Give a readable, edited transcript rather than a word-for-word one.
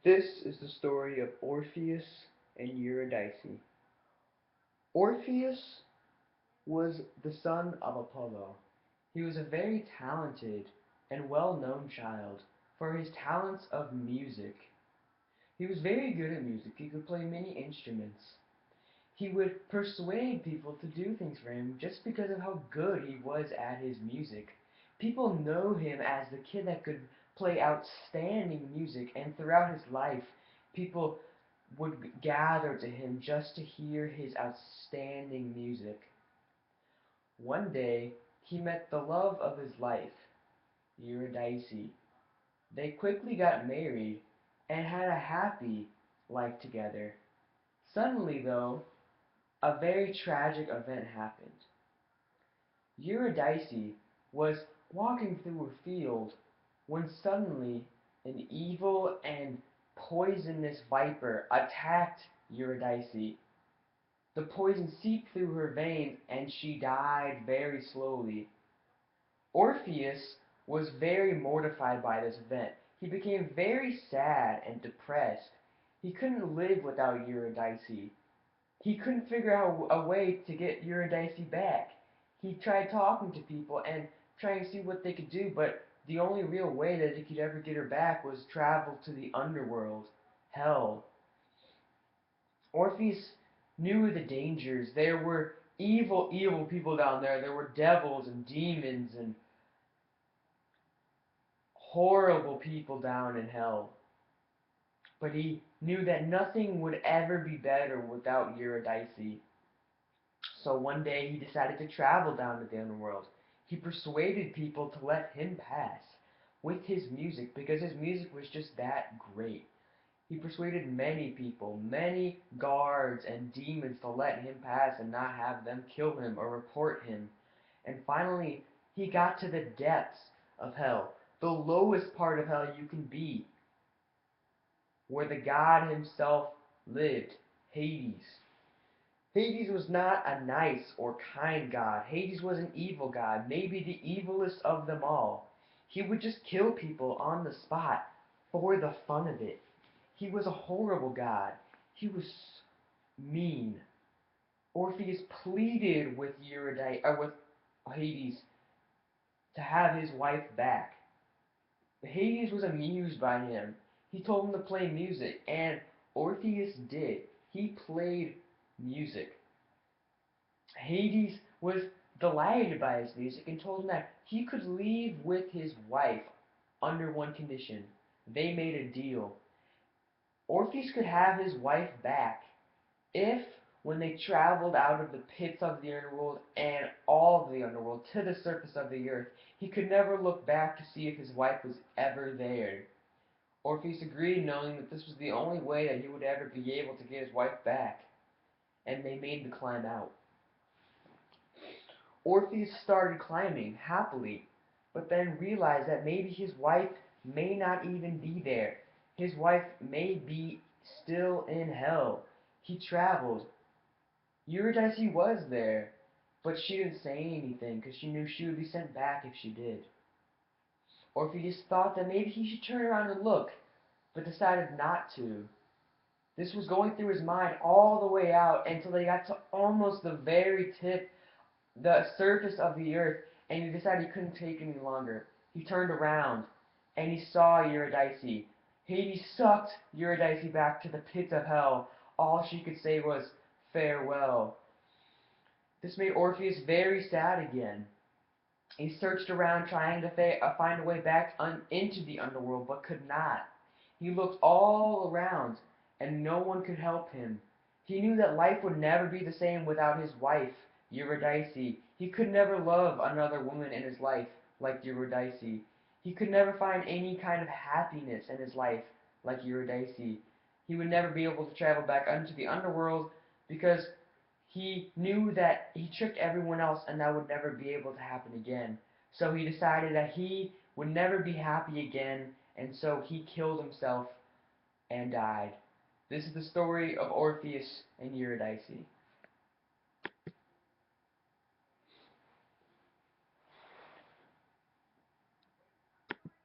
This is the story of Orpheus and Eurydice. Orpheus was the son of Apollo. He was a very talented and well-known child for his talents of music. He was very good at music. He could play many instruments. He would persuade people to do things for him just because of how good he was at his music. People know him as the kid that could play outstanding music, and throughout his life, people would gather to him just to hear his outstanding music. One day, he met the love of his life, Eurydice. They quickly got married and had a happy life together. Suddenly, though, a very tragic event happened. Eurydice was walking through a field when suddenly an evil and poisonous viper attacked Eurydice. The poison seeped through her veins and she died very slowly. Orpheus was very mortified by this event. He became very sad and depressed. He couldn't live without Eurydice. He couldn't figure out a way to get Eurydice back. He tried talking to people and trying to see what they could do, but the only real way that he could ever get her back was travel to the underworld, hell. Orpheus knew the dangers. There were evil, evil people down there. There were devils and demons and horrible people down in hell. But he knew that nothing would ever be better without Eurydice. So one day he decided to travel down to the underworld. He persuaded people to let him pass with his music because his music was just that great. He persuaded many people, many guards and demons to let him pass and not have them kill him or report him. And finally, he got to the depths of hell, the lowest part of hell you can be, where the god himself lived, Hades. Hades was not a nice or kind god. Hades was an evil god, maybe the evilest of them all. He would just kill people on the spot for the fun of it. He was a horrible god. He was mean. Orpheus pleaded with Eurydice, with Hades, to have his wife back. Hades was amused by him. He told him to play music, and Orpheus did. He played music. Hades was delighted by his music and told him that he could leave with his wife under one condition. They made a deal. Orpheus could have his wife back if, when they traveled out of the pits of the underworld and all of the underworld to the surface of the earth, he could never look back to see if his wife was ever there. Orpheus agreed, knowing that this was the only way that he would ever be able to get his wife back, and they made the climb out. Orpheus started climbing happily, but then realized that maybe his wife may not even be there. His wife may be still in hell. He traveled. Eurydice was there, but she didn't say anything because she knew she would be sent back if she did. Orpheus thought that maybe he should turn around and look, but decided not to. This was going through his mind all the way out until they got to almost the very tip, the surface of the earth, and he decided he couldn't take any longer. He turned around, and he saw Eurydice. Hades sucked Eurydice back to the pits of hell. All she could say was, "Farewell." This made Orpheus very sad again. He searched around trying to find a way back into the underworld, but could not. He looked all around, and no one could help him. He knew that life would never be the same without his wife, Eurydice. He could never love another woman in his life like Eurydice. He could never find any kind of happiness in his life like Eurydice. He would never be able to travel back into the underworld because he knew that he tricked everyone else and that would never be able to happen again. So he decided that he would never be happy again, and so he killed himself and died. This is the story of Orpheus and Eurydice.